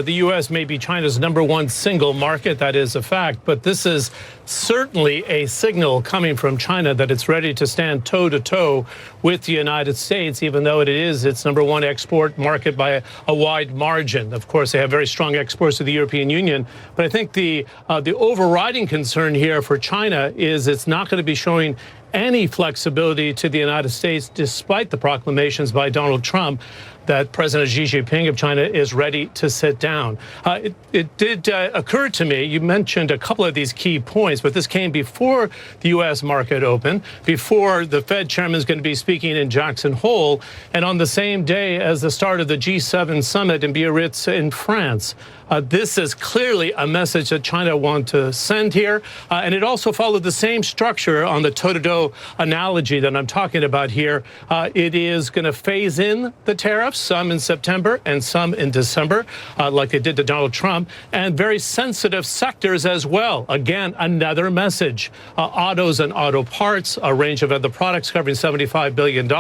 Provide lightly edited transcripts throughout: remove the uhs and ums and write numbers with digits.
The U.S. may be China's #1 single market, that is a fact, but this is certainly a signal coming from China that it's ready to stand toe-to-toe with the United States, even though it is its #1 export market by a wide margin. Of course, they have very strong exports to the European Union, but I think the overriding concern here for China is it's not going to be showing any flexibility to the United States, despite the proclamations by Donald Trump that President Xi Jinping of China is ready to sit down. It did occur to me, you mentioned a couple of these key points, but this came before the U.S. market opened, before the Fed chairman is going to be speaking in Jackson Hole, and on the same day as the start of the G7 summit in Biarritz in France. This is clearly a message that China wants to send here, and it also followed the same structure on the toe-to-toe analogy that I'm talking about here. It is going to phase in the tariffs, some in September and some in December, like they did to Donald Trump, and very sensitive sectors as well. Again, another message. Autos and auto parts, a range of other products covering $75 billion.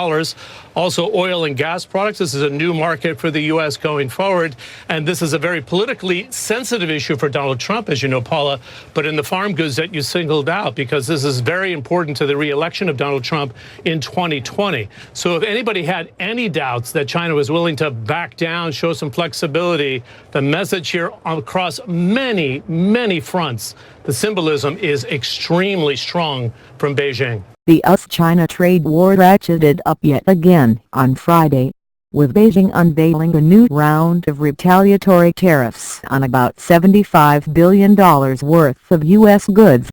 Also, oil and gas products. This is a new market for the U.S. going forward, and this is a very politically sensitive issue for Donald Trump, as you know, Paula, but in the farm goods that you singled out, because this is very important to the re-election of Donald Trump in 2020. So if anybody had any doubts that China was willing to back down, show some flexibility, the message here across many, many fronts, the symbolism is extremely strong from Beijing. The US-China trade war ratcheted up yet again on Friday, with Beijing unveiling a new round of retaliatory tariffs on about $75 billion worth of U.S. goods.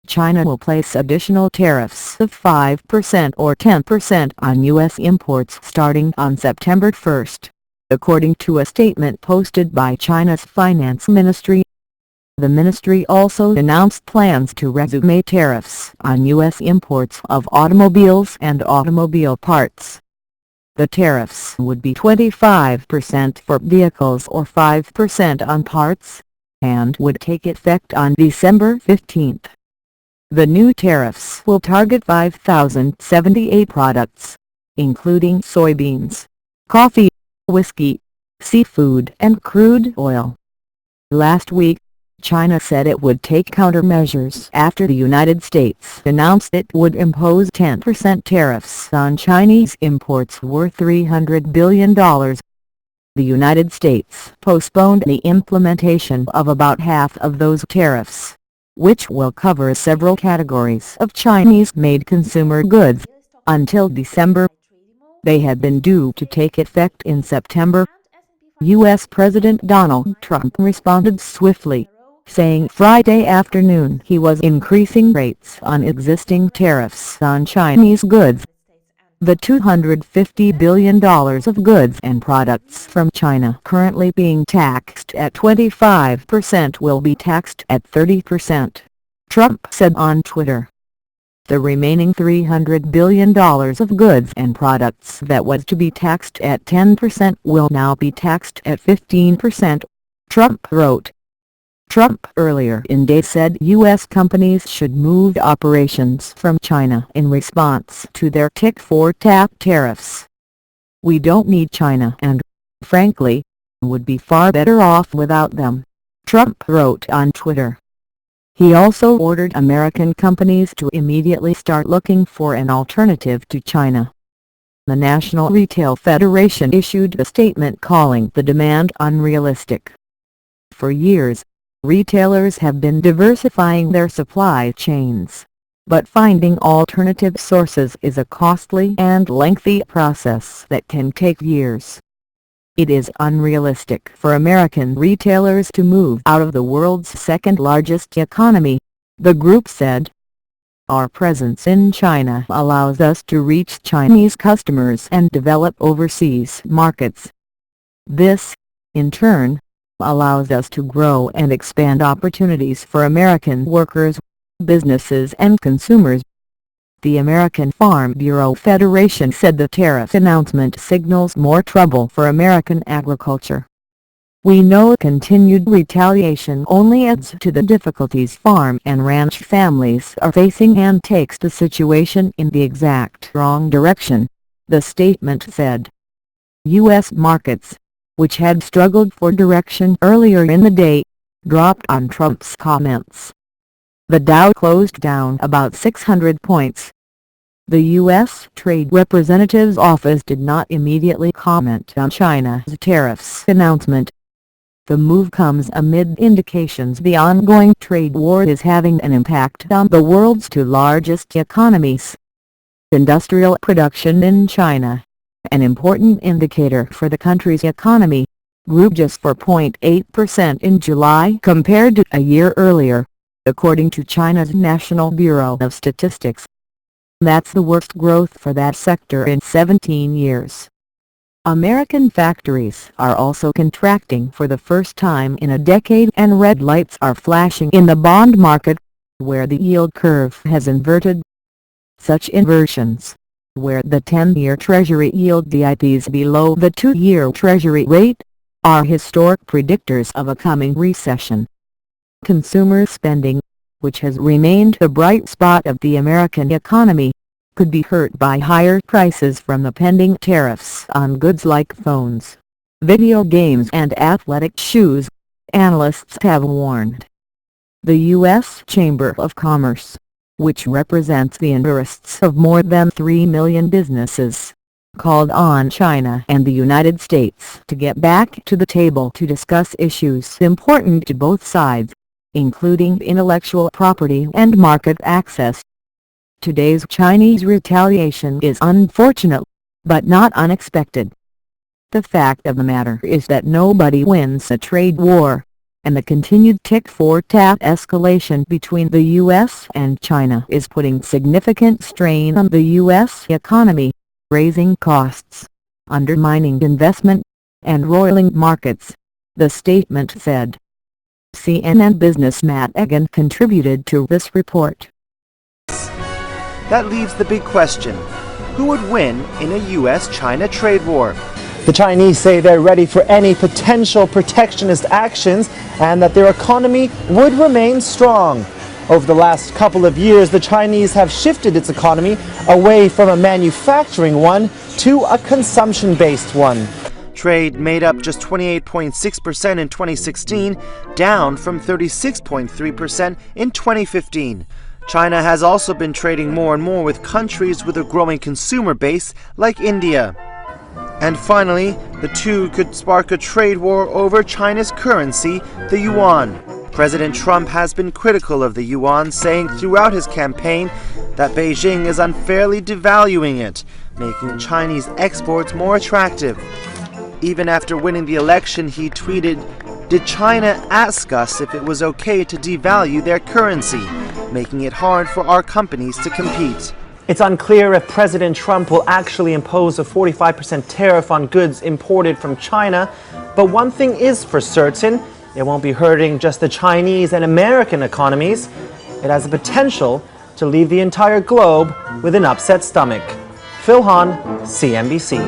China will place additional tariffs of 5% or 10% on U.S. imports starting on September 1, according to a statement posted by China's finance ministry. The ministry also announced plans to resume tariffs on U.S. imports of automobiles and automobile parts. The tariffs would be 25% for vehicles or 5% on parts, and would take effect on December 15. The new tariffs will target 5,078 products, including soybeans, coffee, whiskey, seafood and crude oil. Last week, China said it would take countermeasures after the United States announced it would impose 10% tariffs on Chinese imports worth $300 billion. The United States postponed the implementation of about half of those tariffs, which will cover several categories of Chinese-made consumer goods, until December. They had been due to take effect in September. U.S. President Donald Trump responded swiftly, saying Friday afternoon he was increasing rates on existing tariffs on Chinese goods. The $250 billion of goods and products from China currently being taxed at 25% will be taxed at 30%, Trump said on Twitter. The remaining $300 billion of goods and products that was to be taxed at 10% will now be taxed at 15%, Trump wrote. Trump earlier in day said U.S. companies should move operations from China in response to their tit-for-tat tariffs. We don't need China and, frankly, would be far better off without them, Trump wrote on Twitter. He also ordered American companies to immediately start looking for an alternative to China. The National Retail Federation issued a statement calling the demand unrealistic. For years, retailers have been diversifying their supply chains, but finding alternative sources is a costly and lengthy process that can take years. It is unrealistic for American retailers to move out of the world's second-largest economy, the group said. Our presence in China allows us to reach Chinese customers and develop overseas markets. This, in turn, allows us to grow and expand opportunities for American workers, businesses and consumers. The American Farm Bureau Federation said the tariff announcement signals more trouble for American agriculture. We know continued retaliation only adds to the difficulties farm and ranch families are facing and takes the situation in the exact wrong direction, the statement said. U.S. markets, which had struggled for direction earlier in the day, dropped on Trump's comments. The Dow closed down about 600 points. The U.S. Trade Representative's office did not immediately comment on China's tariffs announcement. The move comes amid indications the ongoing trade war is having an impact on the world's two largest economies. Industrial production in China, an important indicator for the country's economy, grew just 4.8% in July compared to a year earlier, according to China's National Bureau of Statistics. That's the worst growth for that sector in 17 years. American factories are also contracting for the first time in a decade, and red lights are flashing in the bond market, where the yield curve has inverted. Such inversions, where the 10-year Treasury yield dips below the 2-year Treasury rate, are historic predictors of a coming recession. Consumer spending, which has remained the bright spot of the American economy, could be hurt by higher prices from the pending tariffs on goods like phones, video games and athletic shoes, analysts have warned. The U.S. Chamber of Commerce, which represents the interests of more than 3 million businesses, called on China and the United States to get back to the table to discuss issues important to both sides, including intellectual property and market access. Today's Chinese retaliation is unfortunate, but not unexpected. The fact of the matter is that nobody wins a trade war, and the continued tit-for-tat escalation between the U.S. and China is putting significant strain on the U.S. economy, raising costs, undermining investment, and roiling markets, the statement said. CNN Business Matt Egan contributed to this report. That leaves the big question: who would win in a U.S.-China trade war? The Chinese say they're ready for any potential protectionist actions and that their economy would remain strong. Over the last couple of years, the Chinese have shifted its economy away from a manufacturing one to a consumption-based one. Trade made up just 28.6% in 2016, down from 36.3% in 2015. China has also been trading more and more with countries with a growing consumer base like India. And finally, the two could spark a trade war over China's currency, the yuan. President Trump has been critical of the yuan, saying throughout his campaign that Beijing is unfairly devaluing it, making Chinese exports more attractive. Even after winning the election, he tweeted, "Did China ask us if it was okay to devalue their currency, making it hard for our companies to compete?" It's unclear if President Trump will actually impose a 45% tariff on goods imported from China, but one thing is for certain: it won't be hurting just the Chinese and American economies. It has the potential to leave the entire globe with an upset stomach. Phil Hahn, CNBC.